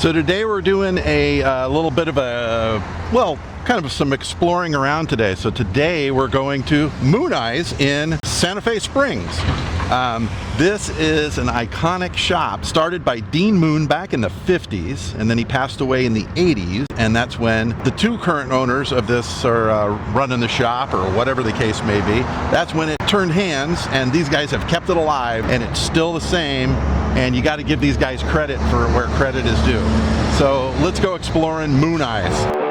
So today we're doing a little bit of a, well, kind of some exploring around today. So today we're going to Mooneyes in Santa Fe Springs. This is an iconic shop started by Dean Moon back in the 50s, and then he passed away in the 80s, and that's when the two current owners of this are running the shop, or whatever the case may be. That's when it turned hands, and these guys have kept it alive, and it's still the same, and you got to give these guys credit for where credit is due. So let's go exploring Mooneyes.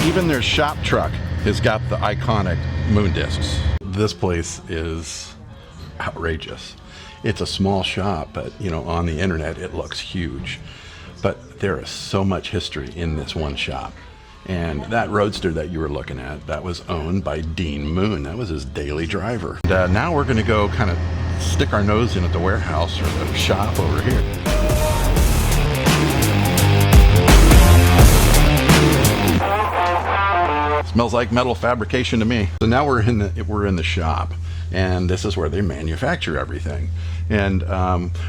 Even their shop truck has got the iconic moon discs. This place is outrageous. It's a small shop, but you know, on the internet it looks huge. But there is so much history in this one shop. And that Roadster that you were looking at, that was owned by Dean Moon. That was his daily driver. And, now we're gonna go kind of stick our nose in at the warehouse or the shop over here. Smells like metal fabrication to me. So now we're in the shop, and this is where they manufacture everything. And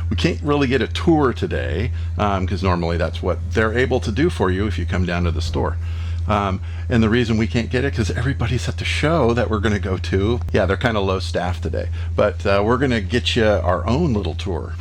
we can't really get a tour today because normally that's what they're able to do for you if you come down to the store. And the reason we can't get it because everybody's at the show that we're going to go to. Yeah, they're kind of low staff today, but we're going to get you our own little tour.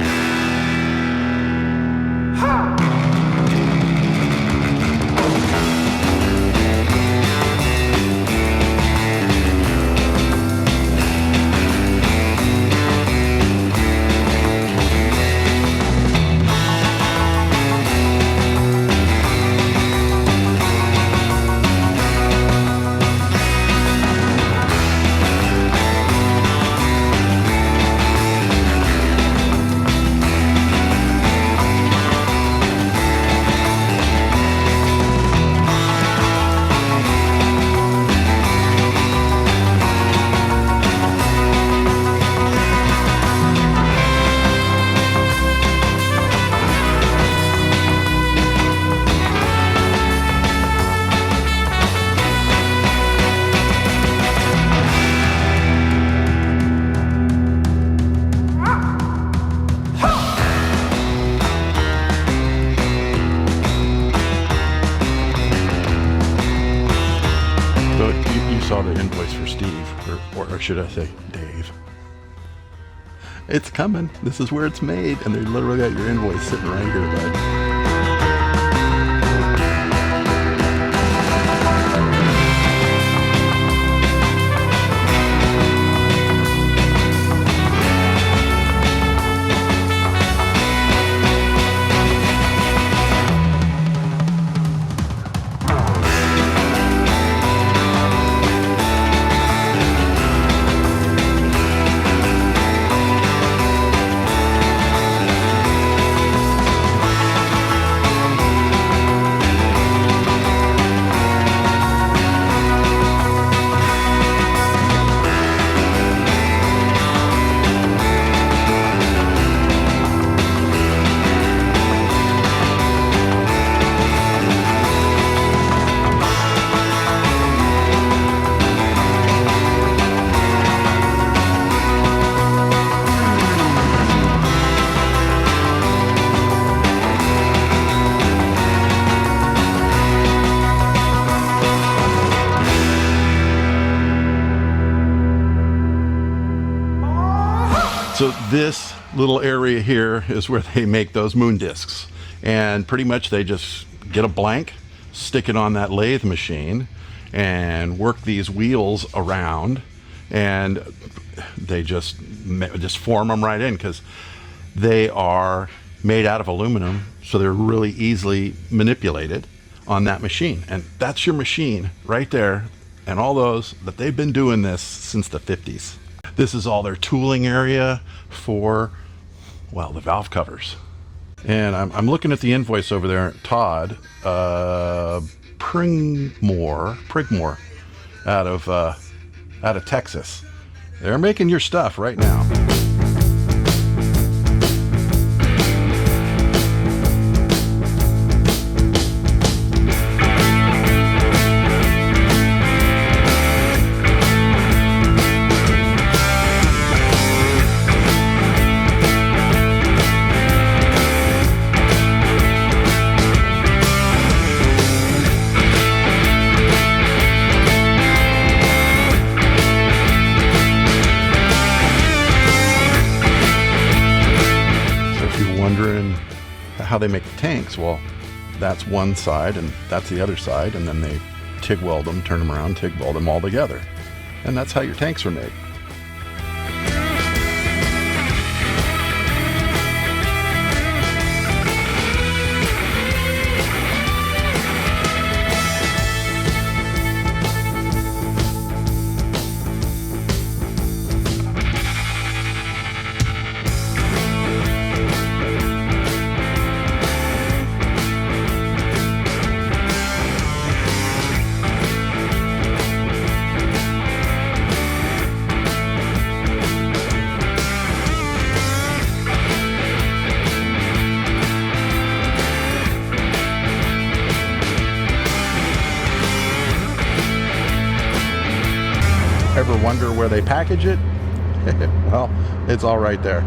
Saw the invoice for Steve, or should I say Dave. It's coming. This is where it's made, and they literally got your invoice sitting right here, bud. This little area here is where they make those moon discs, and pretty much they just get a blank, stick it on that lathe machine, and work these wheels around, and they just form them right in, because they are made out of aluminum, so they're really easily manipulated on that machine. And that's your machine right there, and all those that they've been doing this since the 50s. This is all their tooling area for, well, the valve covers. And I'm looking at the invoice over there. Todd Prigmore out of Texas. They're making your stuff right now. Wondering how they make the tanks. Well, that's one side and that's the other side, and then they TIG weld them, turn them around, TIG weld them all together, and that's how your tanks are made. Ever wonder where they package it? Well, it's all right there.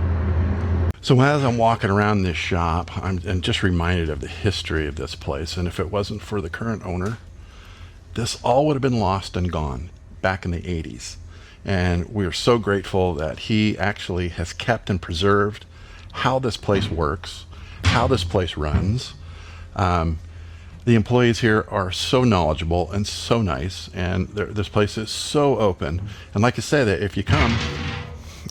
So as I'm walking around this shop, I'm just reminded of the history of this place. And if it wasn't for the current owner, this all would have been lost and gone back in the 80s. And we are so grateful that he actually has kept and preserved how this place works, how this place runs. The employees here are so knowledgeable and so nice, and this place is so open. And like I said, if you come,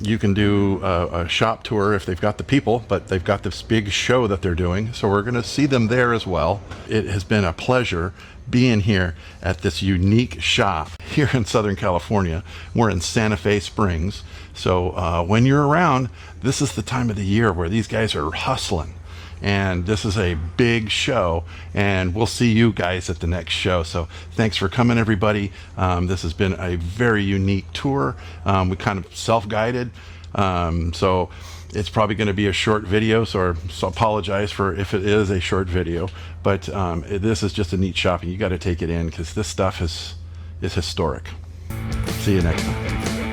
you can do a shop tour if they've got the people, but they've got this big show that they're doing, so we're going to see them there as well. It has been a pleasure being here at this unique shop here in Southern California. We're in Santa Fe Springs, so when you're around, this is the time of the year where these guys are hustling. And this is a big show, and we'll see you guys at the next show. So thanks for coming, everybody. This has been a very unique tour. We kind of self-guided, so it's probably going to be a short video, so apologize for if it is a short video, but this is just a neat shop, and you got to take it in because this stuff is historic. See you next time.